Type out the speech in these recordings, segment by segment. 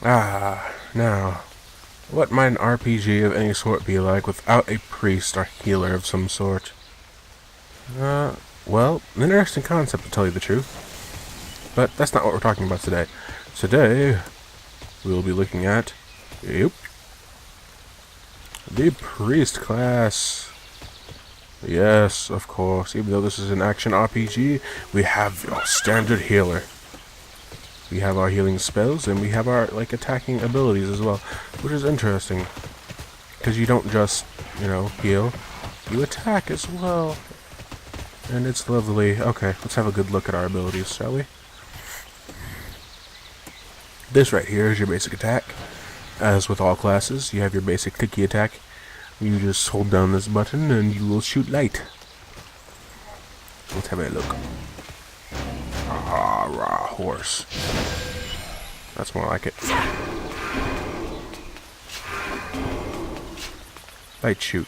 Now, what might an RPG of any sort be like without a priest or healer of some sort? Well, an interesting concept to tell you the truth. But that's not what we're talking about today. Today, we'll be looking at, the priest class. Yes, of course, even though this is an action RPG, we have your standard healer. We have our healing spells, and we have our, attacking abilities as well, which is interesting. Because you don't just, heal, you attack as well. And it's lovely. Okay, let's have a good look at our abilities, shall we? This right here is your basic attack. As with all classes, you have your basic clicky attack. You just hold down this button and you will shoot light. Let's have a look. Rah, horse. That's more like it. Light shoot.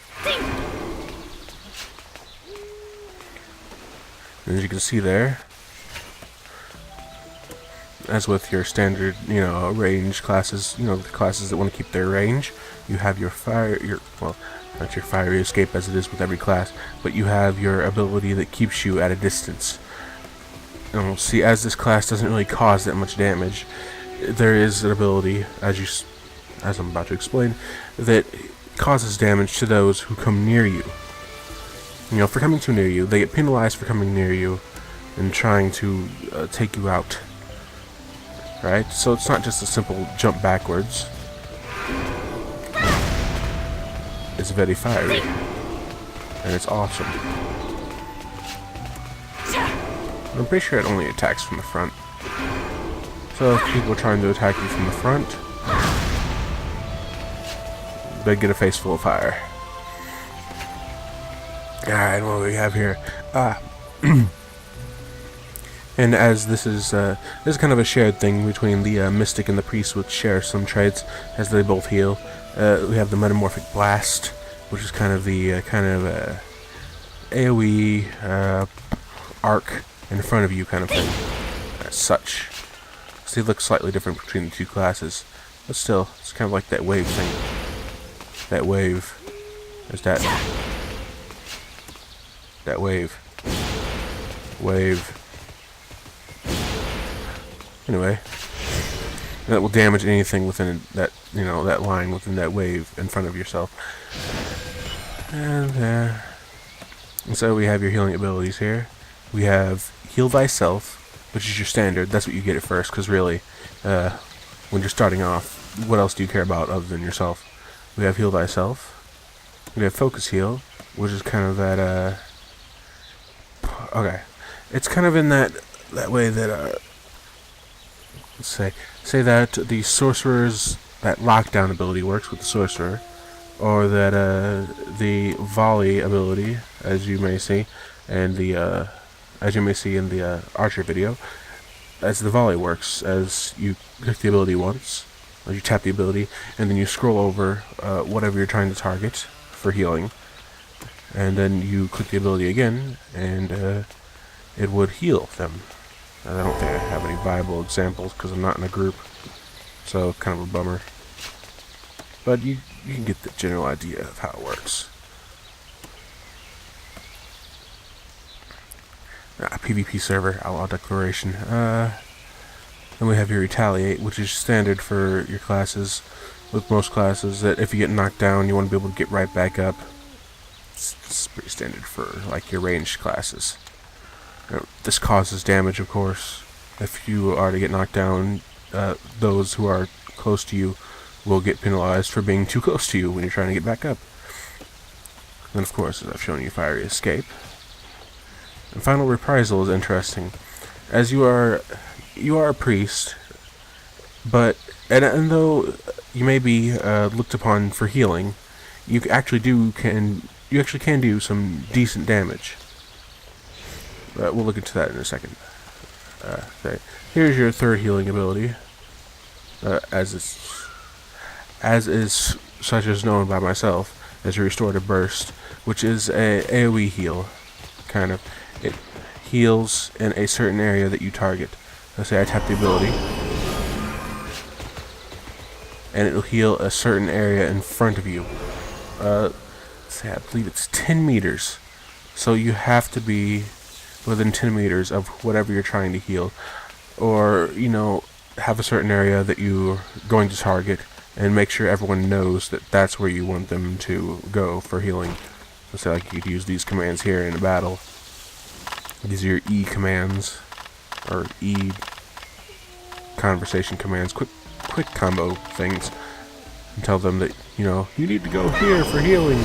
And as you can see there, as with your standard, range classes, the classes that want to keep their range, you have your not your fiery escape as it is with every class, but you have your ability that keeps you at a distance. See, as this class doesn't really cause that much damage, there is an ability, as I'm about to explain, that causes damage to those who come near you. For coming too near you, they get penalized for coming near you and trying to take you out. Right? So it's not just a simple jump backwards. It's very fiery. And it's awesome. I'm pretty sure it only attacks from the front. So if people are trying to attack you from the front, they get a face full of fire. Alright, what do we have here? And as this is kind of a shared thing between the Mystic and the Priest, which share some traits as they both heal. We have the Metamorphic Blast, which is kind of the AoE arc in front of you kind of thing. As such. So they look slightly different between the two classes, but still, it's kind of like that wave thing. That wave. There's that. That wave. Wave. Anyway, that will damage anything within that, that line within that wave in front of yourself. And so we have your healing abilities here. We have Heal Thyself, which is your standard. That's what you get at first, because really, when you're starting off, what else do you care about other than yourself? We have Heal Thyself. We have Focus Heal, which is kind of that, okay. It's kind of in that way that, let's say that the sorcerer's, that lockdown ability works with the sorcerer, or that the volley ability, as you may see, and the as you may see in the archer video, as the volley works, as you click the ability once, or you tap the ability, and then you scroll over whatever you're trying to target for healing, and then you click the ability again, and it would heal them. I don't think I have any viable examples because I'm not in a group, so kind of a bummer. But you can get the general idea of how it works. PvP server, Outlaw Declaration. Then we have your Retaliate, which is standard for your classes. With most classes, that if you get knocked down, you want to be able to get right back up. It's pretty standard for your ranged classes. This causes damage, of course. If you are to get knocked down, those who are close to you will get penalized for being too close to you when you're trying to get back up. Then, of course, as I've shown you, Fiery Escape. And Final Reprisal is interesting. As you are a priest, but and though you may be looked upon for healing, you actually can do some decent damage. We'll look into that in a second. Okay. Here's your third healing ability, as is such as known by myself as your Restorative Burst, which is a AoE heal, kind of. It heals in a certain area that you target. Let's say I tap the ability, and it'll heal a certain area in front of you. Let's see, I believe it's 10 meters. So you have to be within 10 meters of whatever you're trying to heal. Or, you know, have a certain area that you're going to target, and make sure everyone knows that that's where you want them to go for healing. Let's say, like, you could use these commands here in a battle. These are your E commands, or E conversation commands, quick combo things, and tell them that, you know, you need to go here for healing.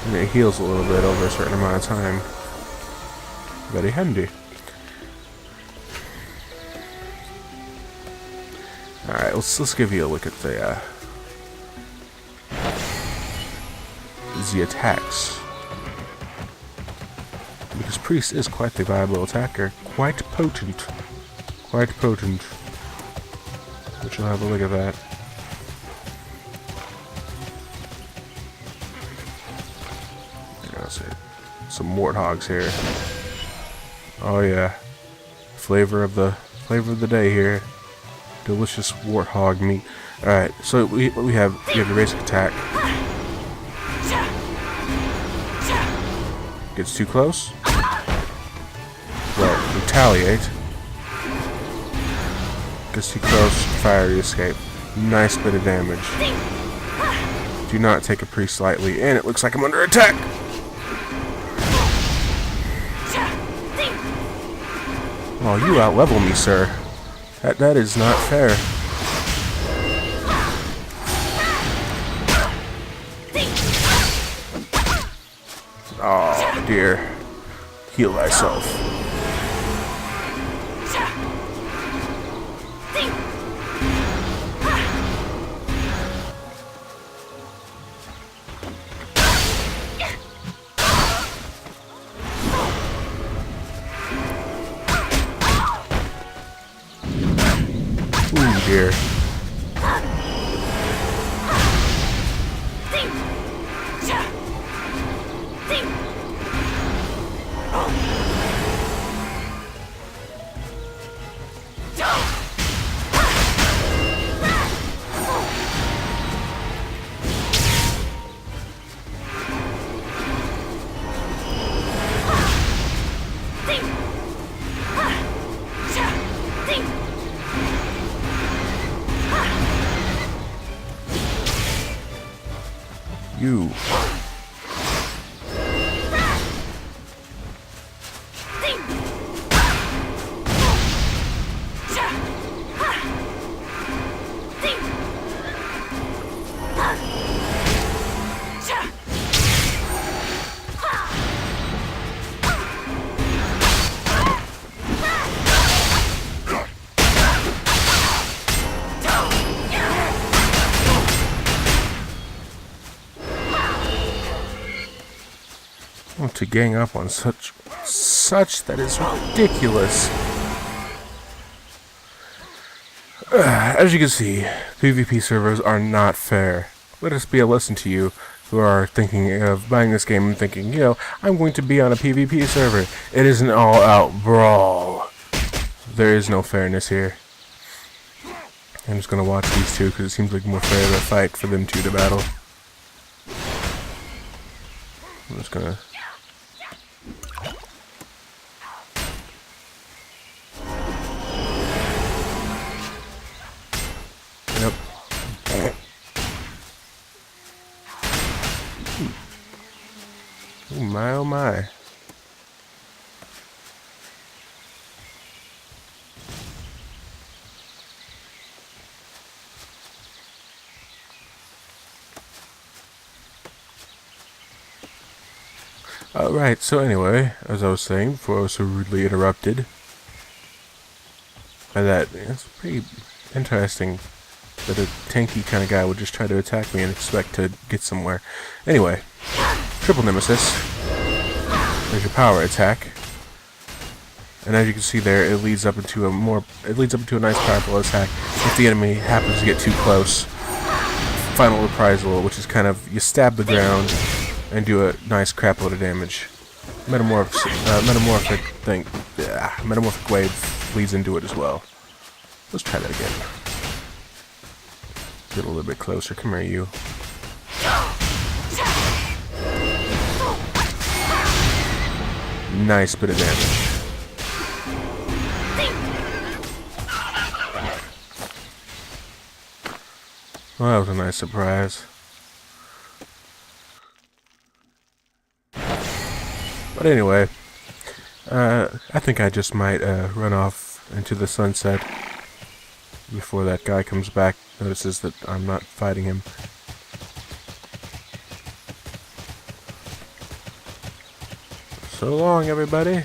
And it heals a little bit over a certain amount of time. Very handy. Alright, let's give you a look at the attacks. Because Priest is quite the viable attacker. Quite potent. Quite potent. But you'll have a look at that. Some warthogs here. Oh yeah. Flavor of the day here. Delicious warthog meat. Alright, so we have your basic attack. Gets too close. Well, retaliate. Gets too close, fiery escape. Nice bit of damage. Do not take a priest lightly, and it looks like I'm under attack! Oh, you outlevel me, sir. That is not fair. Oh dear. Heal thyself. Ooh dear. You. To gang up on such that is ridiculous. As you can see, PvP servers are not fair. Let us be a lesson to you who are thinking of buying this game and thinking, you know, I'm going to be on a PvP server. It is an all-out brawl. There is no fairness here. I'm just gonna watch these two because it seems like more fair of a fight for them two to battle. I'm just gonna. Yep. Oh my, oh my. Alright, so anyway, as I was saying before I was so rudely interrupted, by that, it's pretty interesting that a tanky kind of guy would just try to attack me and expect to get somewhere. Anyway, triple nemesis. There's your power attack, and as you can see there, it leads up into a nice powerful attack if the enemy happens to get too close. Final reprisal, which is kind of you stab the ground and do a nice crap load of damage. Metamorphic wave leads into it as well. Let's try that again. Get a little bit closer. Come here, you. Nice bit of damage. Well, that was a nice surprise. But anyway, I think I just might run off into the sunset before that guy comes back, notices that I'm not fighting him. So long, everybody.